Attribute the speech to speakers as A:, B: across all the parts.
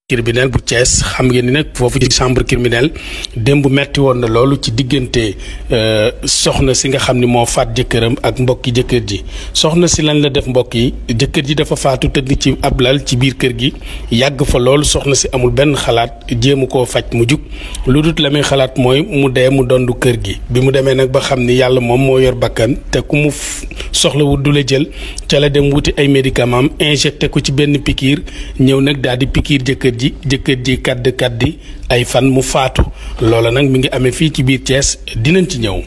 A: criminel bu Thiès xam ngeen ni nag foofu ci chambre criminelle démb metti woon na loolu ci diggante soxna si nga xam ni moo faat jëkkëram ak mbokki jëkkër ji. soxna si lan la def mbokk yi, jëkkër ji dafa faatu tëdd ci ab lal ci biir kër gi yàgg fa loolu. soxna si amul benn xalaat jéemu koo faj mu jug lu dut la muy xalaat mooy mu dee mu dondu kër gi. bi mu demee nag ba xam ni yàlla moom moo yor bakkan te ku mu soxla wut du la jël ca la dem wuti ay médicament injecté ko ci benn pikiir ñëw nag daal di pikiir jëkkër ji kaddi ay fan mu faatu. loola nag mi ngi amee fii ci biir Thiès dinañ ci ñëw.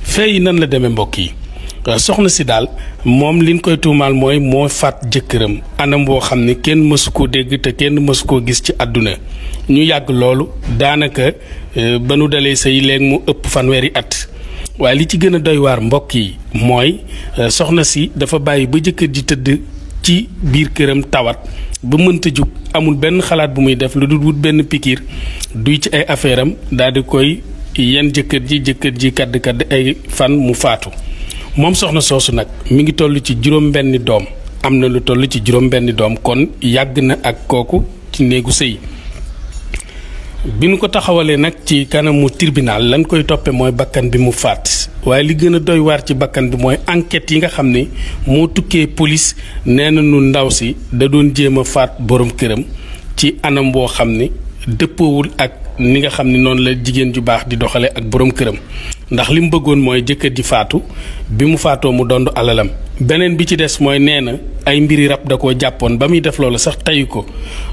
A: fee yi nan la demee mbokk yi, soxna si daal moom liñ koy tuumaal mooy moo faat jëkkëram anam boo xam ne kenn mësu koo dégg te kenn mësu koo gis ci àdduna. ñu yàgg loolu daanaka ba nu dalee say léegi mu ëpp fanweeri at. waaye li ci gën a doy waar mbokk yi mooy soxna si dafa bàyyi ba jëkkër ji tëdd ci biir këram tawat ba mënta jug amul benn xalaat bu muy def lu dul wut benn pikiir duy ci ay affaire am daal di koy yenn jëkkër ji kadd ay fan mu faatu. moom soxna soosu nag mi ngi toll ci juróom-benni doom, am na lu toll ci juróom-benni doom, kon yàgg na ak kooku ci néegu sëy. bi nu ko taxawalee nag ci kanamu tribunal lan koy toppe mooy bakkan bi mu faat. waaye li gën a doy waar ci bakkan bi mooy enquête yi nga xam ne moo tukkee police nee na nu ndaw si da doon jéem a faat borom këram ci anam boo xam ne dëppoowul ak ni nga xam ne noonu la jigéen ju baax di doxale ak borom këram. ndax li mu bëggoon mooy jëkkër ji faatu, bi mu faatoo mu dondu alalam. beneen bi ci des mooy nee na ay mbiri rab da koo jàppoon ba muy def loolu sax tayu ko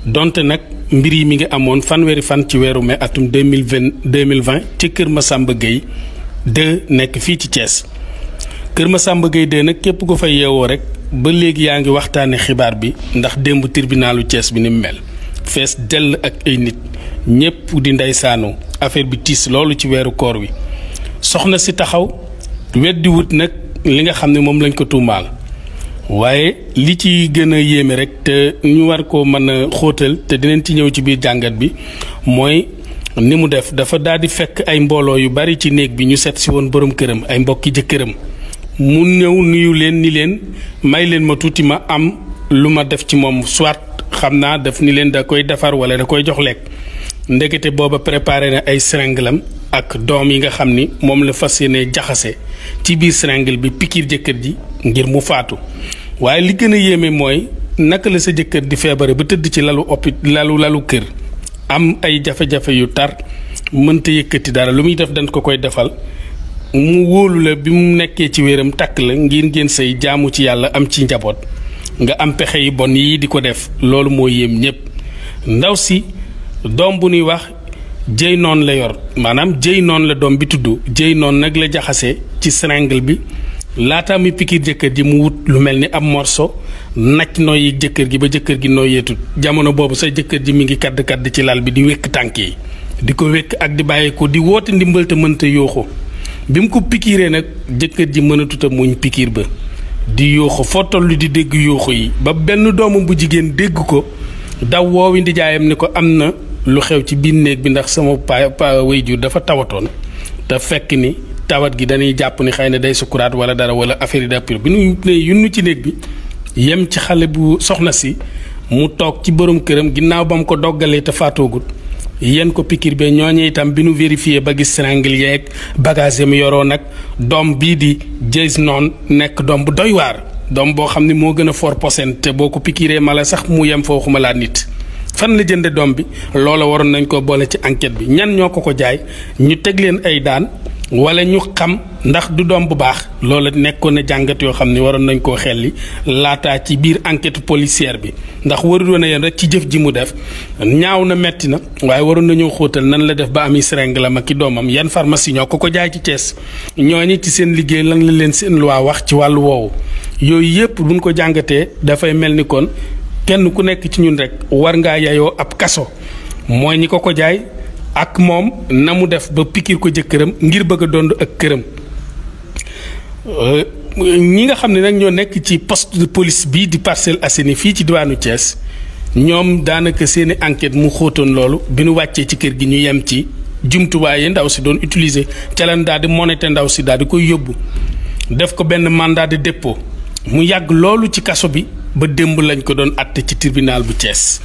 A: donte nag mbir yi mi ngi amoon fanweeri fan ci weeru mai atum 2020 ci Kër Massamba Gueye 2 nekk fii ci Thiès. Kër Massamba Gueye 2 nag képp ko fay yeewoo rek ba léegi yaa ngi waxtaane xibaar bi ndax démb tribunalu Thiès bi ni mu mel fees dell ak ay nit ñépp di ndeysaanu affaire bi tiis loolu ci weeru koor wi. soxna si taxaw weddi wut nag li nga xam ne moom lañ ko tuumaal waaye li ci gën a yéeme rek te ñu war ko mën a xóotal te dinañ ci ñëw ci biir jàngat bi mooy ni mu def dafa daal di fekk ay mbooloo yu bari ci néeg bi ñu seet si woon borom këram ay mbokki jëkkëram mu ñëw nuyu leen ni leen may leen ma tuuti ma am lu ma def ci moom soit xam naa daf ni leen da koy defar wala da koy jox lekk. ndekete booba préparé na ay seringalam ak doom yi nga xam ni moom la fas yéene jaxase ci biir seringal bi pikiir jëkkër ji ngir mu faatu. waaye li gën a yéeme mooy naka la sa jëkkër di feebare ba tëdd ci lalu kër am ay jafe-jafe yu tar mënta yëkkati dara lu muy def dañ ko koy defal mu wóolu la bi mu nekkee ci wéram takk la ngir ngeen say jaamu ci yàlla am ci njaboot nga am pexe yi bon yii di ko def. loolu moo yéem ñépp. ndaw si doom bu ñuy wax jëy noon la yor, maanaam jëy noon la doom bi tudd jëy noon nag la jaxase ci seringal bi laata muy pikiir jëkkër ji mu wut lu mel ni ab morso naj nooyi jëkkër gi ba jëkkër gi nooyeetut. jamono boobu sa jëkkër ji mi ngi kadd ci lal bi di wékk tànk yi di ko wékk ak di bàyyeeko di woote ndimbal te mënta yooxu. bi mu ko pikiiree nag jëkkër ji mënatuta muñ pikiir ba di yooxu foo toll di dégg yooxu yi ba benn doomam bu jigéen dégg ko daw woowi ndijaayam ni ko am na lu xew ci biir néeg bi ndax sama pa waajur dafa tawatoon te fekk ni tawat gi dañuy jàpp ni xëy na day sukuraat wala dara wala affaire yi d'appui bi nu ne yunnu ci néeg bi yem ci xale bu soxna si mu toog ci borom këram ginnaaw ba mu ko doggalee te faatoogut yéen ko pikiir be ñooñu itam bi nu vérifié ba gis seringal yeeg bagage mi yoroo nag doom bii di jëys noon nekk doom bu doy waar. doom boo xam ne moo gën a fort posen te boo ko pikiiree mala sax mu yem fooxuma laa nit. fan la jënde doom bi loola waroon nañ ko boole ci enquête bi ñan ñoo ko jaay ñu teg leen ay daan wala ñu xam ndax du doom bu baax. loola nekkoon na jàngat yoo xam ne waroon nañ koo xelli laataa ci biir enquête policière bi ndax warul woon a yem rek ci jëf ji mu def ñaaw na metti na waaye waroon nañoo xóotal nan la def ba ami seringalam ak ki doomam yan pharmacie ñoo ko jaay ci Thiès ñooñu ci seen liggéey lan la leen seen loi wax ci wàllu woowu. yooyu yëpp buñ ko jàngatee dafay mel ni kon kenn ku nekk ci ñun rek war ngaa yayoo ab kaso mooy ñi ko jaay ak moom na mu def ba pikiir ko jëkkëram ngir bëgg a dond ak këram. ñi nga xam ne nag ñoo nekk ci poste de police bii di Parcelles Assainies fii ci diwaanu Thiès ñoom daanaka seeni enquête mu xóotoon loolu bi nu wàccee ci kër gi ñu yem ci jumtuwaay yi ndaw si doon utiliser ca lan daal di monité ndaw si daal di koy yóbbu def ko benn mandat de dépôt mu yàgg loolu ci kaso bi ba démb lañ ko doon àtte ci tribunal bu Thiès.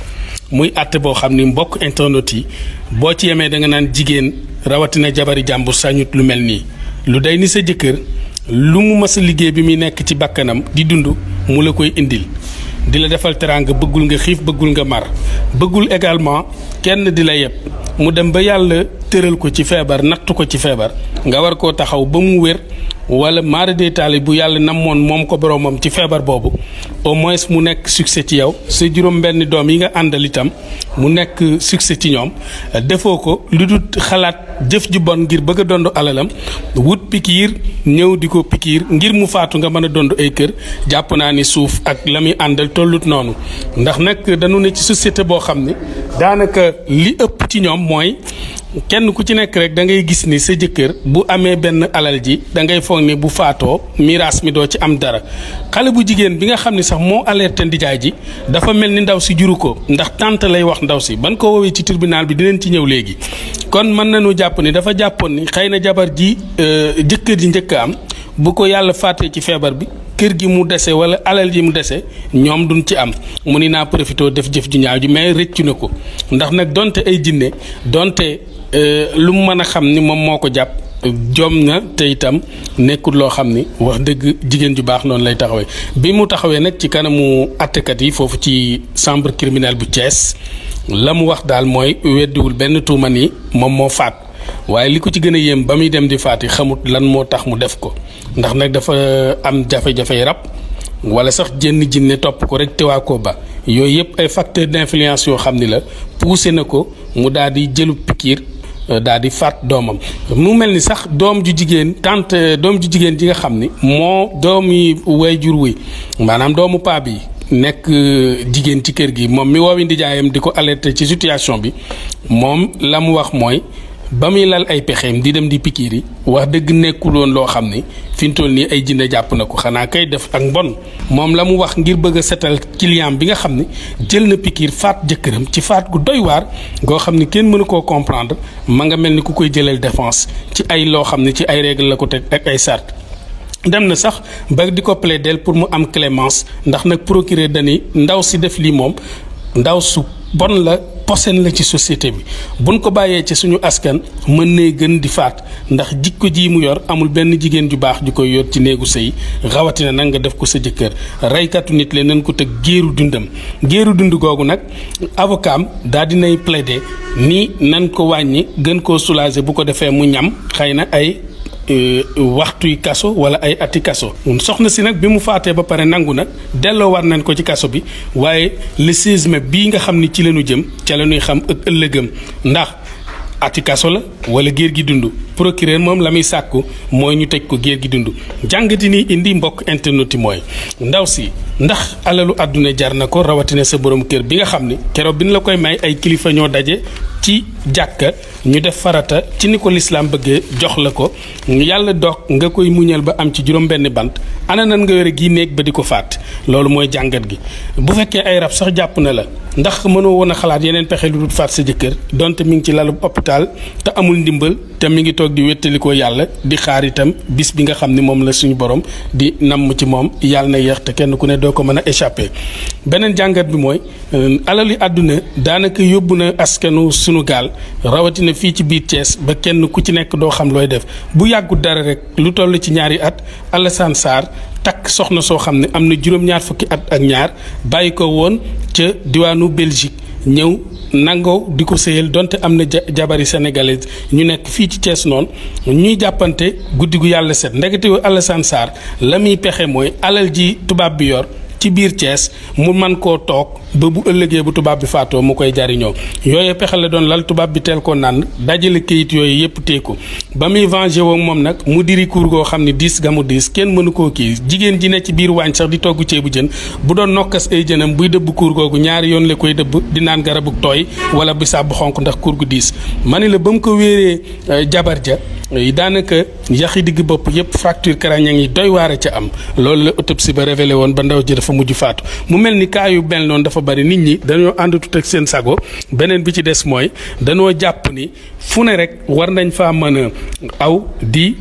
A: muy àtte boo xam ni mbokk internet yi boo ci yemee da nga naan jigéen rawatina jabari jàmbur sañut lu mel nii lu day ni sa jëkkër lu mu mës a liggéey bi muy nekk ci bakkanam di dund mu la koy indil di la defal teraanga bëggul nga xiif bëggul nga mar bëggul également kenn di la yeb mu dem ba yàlla tëral ko ci feebar nattu ko ci feebar nga war koo taxaw ba mu wér wala maara dee taali bu yàlla namoon moom ko boromam ci feebar boobu au moins mu nekk succès ci yow sa juróom benn doom yi nga àndal itam mu nekk succès ci ñoom defoo ko lu dul xalaat jëf ju bon ngir bëgg a dond alalam wut pikiir ñëw di ko pikiir ngir mu faatu nga mën a dond ay kër jàpp naa ni suuf ak la muy àndal tollut noonu ndax nag dañu ne ci société boo xam ni daanaka li ëpp ci ñoom mooy kenn ku ci nekk rek da ngay gis ni sa jëkkër bu amee benn alal ji da ngay foog ni bu faatoo miraas mi doo ci am dara xale bu jigéen bi nga xam ne sax moo alerté ndijaay ji dafa mel ni ndaw si juru ko ndax tante lay wax ndaw si ban ko woowee ci tribunal bi dinañ ci ñëw léegi kon mën nañu jàpp ni dafa jàppoon ni xëy na jabar ji jëkkër ji njëkk am bu ko yàlla fàttee ci feebar bi kër gi mu dese wala alal ji mu dese ñoom duñ ci am mu ni naa profité def jëf ju ñaaw ji mais rëccu na ko ndax nag donte ay jinne donte lu mu mën a xam ni moom moo ko jàpp jom na te itam nekkul loo xam ni wax dëgg jigéen ju baax noonu lay taxawee bi mu taxawee nag ci kanamu attekat yi foofu ci chambre criminelle bu Thiès la mu wax daal mooy weddiwul benn tuuma ni moom moo faat waaye li ko ci gën a yéem ba muy dem di faati xamut lan moo tax mu def ko ndax nag dafa am jafe-jafey rab wala sax jenn jinne topp ko rek tewaa ko ba yooyu yëpp ay facteur d'influence yoo xam ni la poussé na ko mu daal di jëlu pikiir daal di faat doomam mu mel ni sax doom ju jigéen doom ju jigéen ji nga xam ni moo doomi waajur wi maanaam doomu paa bi nekk jigéen ci kër gi moom mi woowi ndijaayam di ko alerter ci situation bi moom la mu wax mooy ba muy lal ay pexeem di dem di pikiir yi wax dëgg nekkul woon loo xam ni fi mu toll nii ay jinne jàpp na ko xanaa kay def ak mbon moom la mu wax ngir bëgg a setal client bi nga xam ni jël na pikiir faat jëkkëram ci faat gu doy waar goo xam ni kenn mënu koo comprendre ma nga mel ni ku koy jëlal défense ci ay loo xam ne ci ay règle la ko teg ak ay sart dem na sax ba di ko plaider pour mu am clémence ndax nag procureur dani ndaw si def lii moom ndaw su bon la posen la ci société bi buñ ko bàyyee ci suñu askan mën nay gën di faat ndax jikko ji mu yor amul benn jigéen ju baax ju koy yor ci néegu sëy rawatina nag nga def ko sa jëkkër reykatu nit le nañ ko teg géeru dundam géeru dund googu nag avocat am daa dinay plaider ni nan ko wàññi gën koo soulager bu ko defee mu ñam xëy na ay waxtuy kaso wala ay ati kaso soxna si nag bi mu faatee ba pare nangu nag delloo war nañ ko ci kaso bi waaye le 16 mai bii nga xam ni ci lañu jëm ca la ñuy xam ak ëllëgëm ndax ati kaso la wala géer gi dund procureur moom la muy sàkku mooy ñu tëj ko géer gi dund jàngati ni indi mbokk internet yi mooy ndaw si ndax alalu àdduna jar na ko rawatina sa borom kër bi nga xam ni keroog bi ñu la koy may ay kilifa ñoo daje ci jàkka ñu def farata ci ni ko lislaam bëggee jox la ko yàlla dog nga koy muñal ba am ci juróom benn bant ana nan nga yore gi néeg ba di ko faat loolu mooy jàngat gi bu fekkee ay rab sax jàpp na la ndax mënoo woon a xalaat yeneen pexe lu dul faat sa jëkkër donte mi ngi ci lalu hôpital te amul ndimbal te mi ngi toog di wéttalikoo yàlla di xaar itam bis bi nga xam ni moom la suñu borom di namm ci moom yàlla na yéex te kenn ku ne doo ko mën a échappé beneen jàngat bi mooy alali àdduna daanaka yóbbu na askanu sunu gaal rawatina fii ci biir Thiès ba kenn ku ci nekk doo xam looy def bu yàggut dara rek lu toll ci ñaari at Alassane Sarr takk soxna soo xam ne am na juróom-ñaar fukki at ak ñaar bàyyi ko woon ca diwaanu Belgique ñëw nangoo di ko sëyal donte am na jabari sénégalaise ñu nekk fii ci Thiès noonu ñuy jàppante guddi gu yàlla set ndekete Alassane Sarr la muy pexe mooy alal ji tubaab bi yor ci biir Thiès mu man koo toog ba bu ëllëgee bu tubaab bi faatoo mu koy jariñoo yooyu pexe la doon lal tubaab bi teel koo naan dajale kayit yooyu yëpp teeku ba muy venger woog moom nag mu diri kuur goo xam ne diis ga mu diis kenn mënu koo kii jigéen ji ne ci biir waañ sax di togg ceebu jën bu doon nokkas ay jënam buy dëbb kuur googu ñaari yoon la koy dëbb di naan garabu tooy wala bisaab bu xonk ndax kuur gu diis ma ni la ba mu ko wéeree jabar ja daanaka yaxi digg bopp yëpp fracture crânienne yi doy waare ca am loolu la autopsie ba révélé woon ba ndaw ji dafa mujj faatu mu mel ni cas yu mel noonu dafa bari nit ñi dañoo àndatut ak seen sago beneen bi ci des mooy dañoo jàpp ni fu ne rek war nañ faa mën a aw di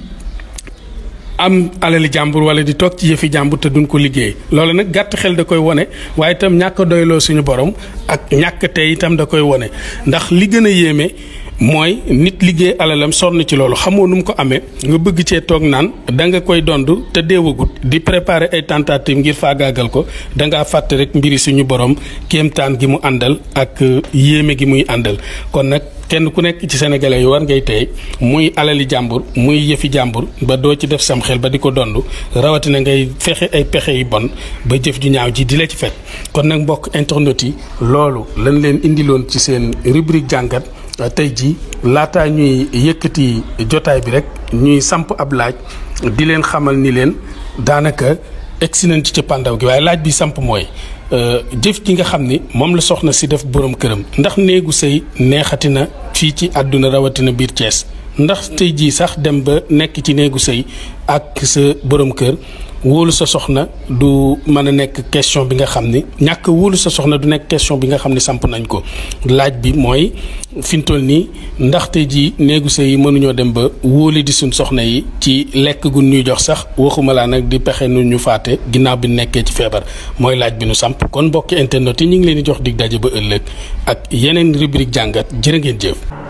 A: am alali jàmbur wala di toog ci yëfi jàmbur te duñ ko liggéey loolu nag gàtt xel da koy wone waaye itam ñàkk a doyloo suñu borom ak ñàkk tey itam da koy wone ndax li gën a yéeme mooy nit liggéey alalam sonn ci loolu xamoo nu mu ko amee nga bëgg cee toog naan da nga koy dond te deewagut di préparer ay tentatives ngir faagaagal ko da ngaa fàtte rek mbiri suñu borom kéemtaan gi mu àndal ak yéeme gi muy àndal kon nag kenn ku nekk ci sénégalais yi war ngay tey muy alali jàmbur muy yëfi jàmbur ba doo ci def sam xel ba di ko dond rawatina ngay fexe ay pexe yu bon ba jëf ju ñaaw ji di la ci fekk kon nag mbokk internet yi loolu lañ leen indiloon ci seen rubrique jàngat tey ji laataa ñuy yëkkati jotaay bi rek ñuy samp ab laaj di leen xamal ni leen daanaka egsi nañ ci cëppaandaw gi waaye laaj bi samp mooy jëf ji nga xam ni moom la soxna si def borom këram ndax néegu sëy neexati na fii ci àdduna rawatina biir Thiès ndax tey jii sax dem ba nekk ci néegu sëy ak sa borom kër wóolu sa soxna du mën a nekk question bi nga xam ni ñàkk wóolu sa soxna du nekk question bi nga xam ni samp nañ ko laaj bi mooy fi mu toll nii ndaxte ji néegu sëy yi mënuñoo dem ba wóoli di suñ soxna yi ci lekk gu ñuy jox sax waxuma laa nag di pexe nu ñu faate ginnaaw bi nekkee ci feebar mooy laaj bi nu samp kon mbokki internet yi ñu ngi leen di jox dig daje ba ëllëg ak yeneen rubrique jàngat jërë ngeen jëf.